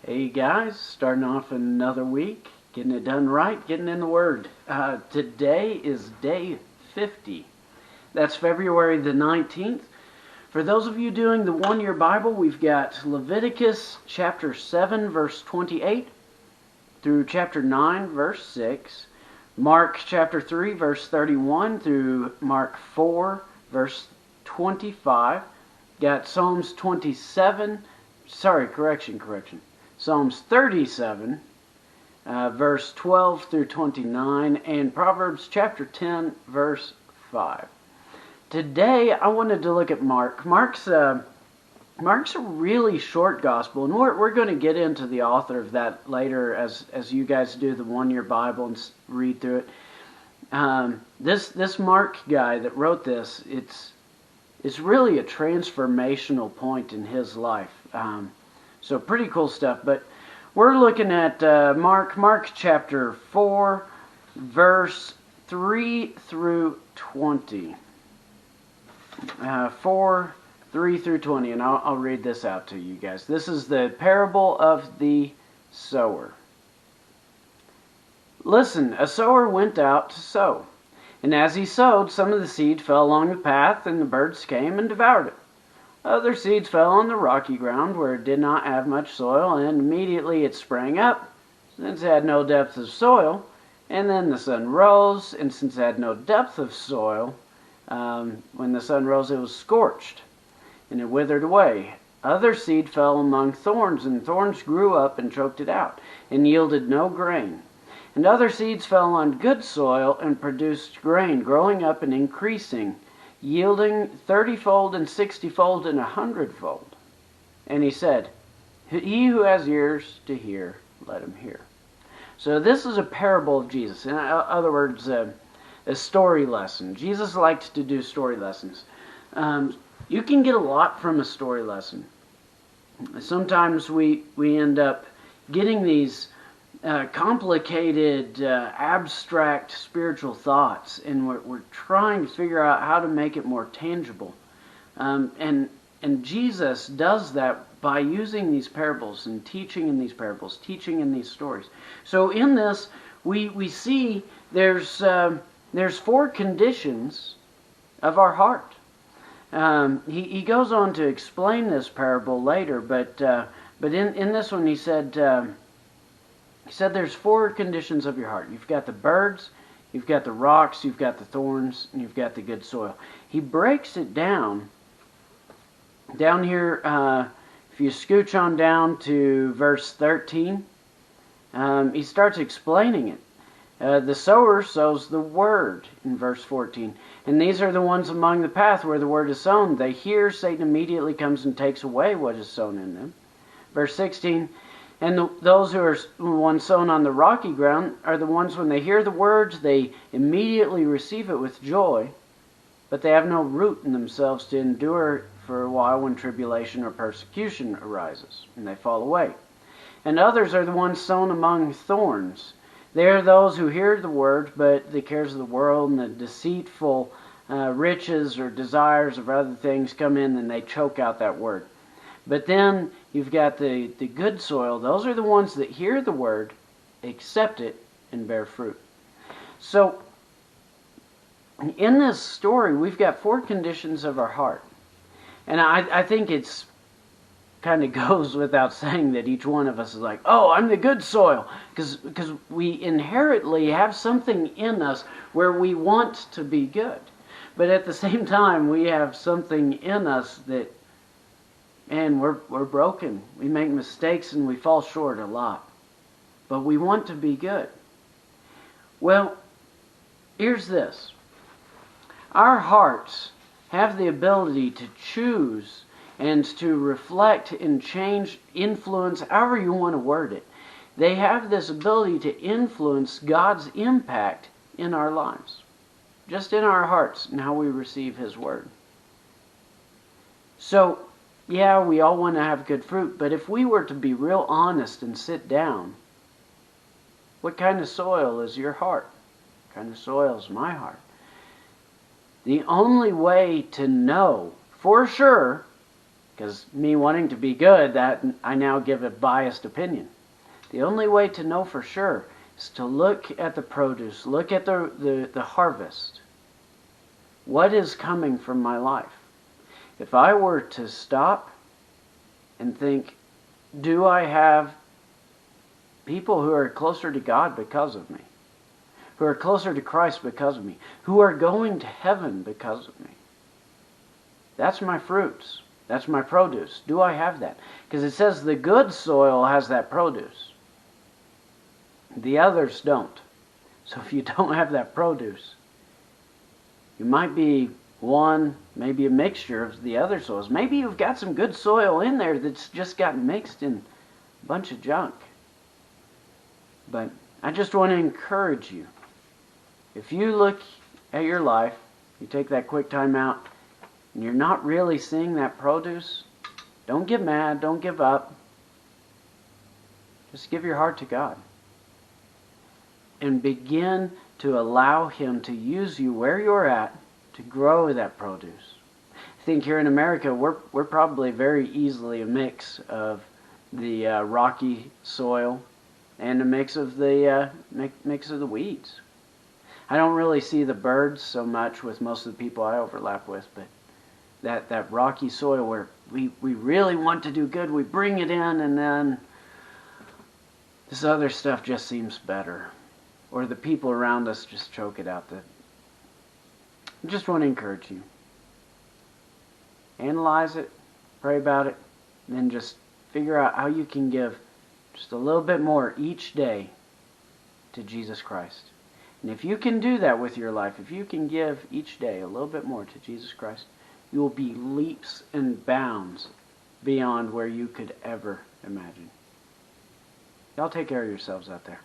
Hey guys, starting off another week, getting it done right, getting in the Word. Today is day 50. That's February the 19th. For those of you doing the one-year Bible, we've got Leviticus chapter 7, verse 28 through chapter 9, verse 6, Mark chapter 3, verse 31 through Mark 4, verse 25. Got Psalms 27, correction. Psalms 37, verse 12 through 29, and Proverbs chapter 10, verse 5. Today, I wanted to look at Mark. Mark's a really short gospel, and we're going to get into the author of that later as you guys do the one-year Bible and read through it. This Mark guy that wrote this, it's really a transformational point in his life. So pretty cool stuff. But we're looking at Mark chapter 4, verse 3 through 20. 4, 3 through 20. And I'll read this out to you guys. This is the parable of the sower. Listen, a sower went out to sow. And as he sowed, some of the seed fell along the path, and the birds came and devoured it. Other seeds fell on the rocky ground where it did not have much soil, and immediately it sprang up, since it had no depth of soil. And then the sun rose, and since it had no depth of soil, when the sun rose it was scorched, and it withered away. Other seed fell among thorns, and thorns grew up and choked it out, and yielded no grain. And other seeds fell on good soil, and produced grain, growing up and increasing, yielding 30-fold and 60-fold and 100-fold. And he said, he who has ears to hear, let him hear. So this is a parable of Jesus. In other words, a story lesson. Jesus liked to do story lessons. You can get a lot from a story lesson. Sometimes we end up getting these complicated, abstract spiritual thoughts, and we're trying to figure out how to make it more tangible. And Jesus does that by using these parables and teaching in these parables, teaching in these stories. So in this, we see there's 4 conditions of our heart. He goes on to explain this parable later, but in this one he said there's 4 conditions of your heart. You've got the birds, you've got the rocks, you've got the thorns, and you've got the good soil. He breaks it down here. If you scooch on down to verse 13, he starts explaining it. The sower sows the word in verse 14. And these are the ones among the path where the word is sown. They hear, Satan immediately comes and takes away what is sown in them. Verse 16, and those who are ones sown on the rocky ground are the ones when they hear the words, they immediately receive it with joy, but they have no root in themselves to endure for a while when tribulation or persecution arises, and they fall away. And others are the ones sown among thorns. They are those who hear the word, but the cares of the world and the deceitful riches or desires of other things come in and they choke out that word. But then you've got the good soil. Those are the ones that hear the word, accept it, and bear fruit. So in this story, we've got 4 conditions of our heart. And I think it's kind of goes without saying that each one of us is like, oh, I'm the good soil. Because we inherently have something in us where we want to be good. But at the same time, we have something in us that, and we're broken. We make mistakes and we fall short a lot. But we want to be good. Well, here's this. Our hearts have the ability to choose and to reflect and change, influence, however you want to word it. They have this ability to influence God's impact in our lives. Just in our hearts and how we receive His Word. So, yeah, we all want to have good fruit, but if we were to be real honest and sit down, what kind of soil is your heart? What kind of soil is my heart? The only way to know for sure Because me wanting to be good, that I now give a biased opinion. The only way to know for sure is to look at the produce, look at the harvest. What is coming from my life? If I were to stop and think, do I have people who are closer to God because of me? Who are closer to Christ because of me? Who are going to heaven because of me? That's my fruits. That's my produce. Do I have that? Because it says the good soil has that produce. The others don't. So if you don't have that produce, you might be one, maybe a mixture of the other soils. Maybe you've got some good soil in there that's just got mixed in a bunch of junk. But I just want to encourage you. If you look at your life, you take that quick time out, and you're not really seeing that produce, don't get mad, don't give up. Just give your heart to God. And begin to allow Him to use you where you're at to grow that produce. I think here in America, we're probably very easily a mix of the rocky soil and a mix of the weeds. I don't really see the birds so much with most of the people I overlap with, but that rocky soil where we really want to do good, we bring it in, and then this other stuff just seems better. Or the people around us just choke it out. I just want to encourage you. Analyze it, pray about it, and then just figure out how you can give just a little bit more each day to Jesus Christ. And if you can do that with your life, if you can give each day a little bit more to Jesus Christ, you will be leaps and bounds beyond where you could ever imagine. Y'all take care of yourselves out there.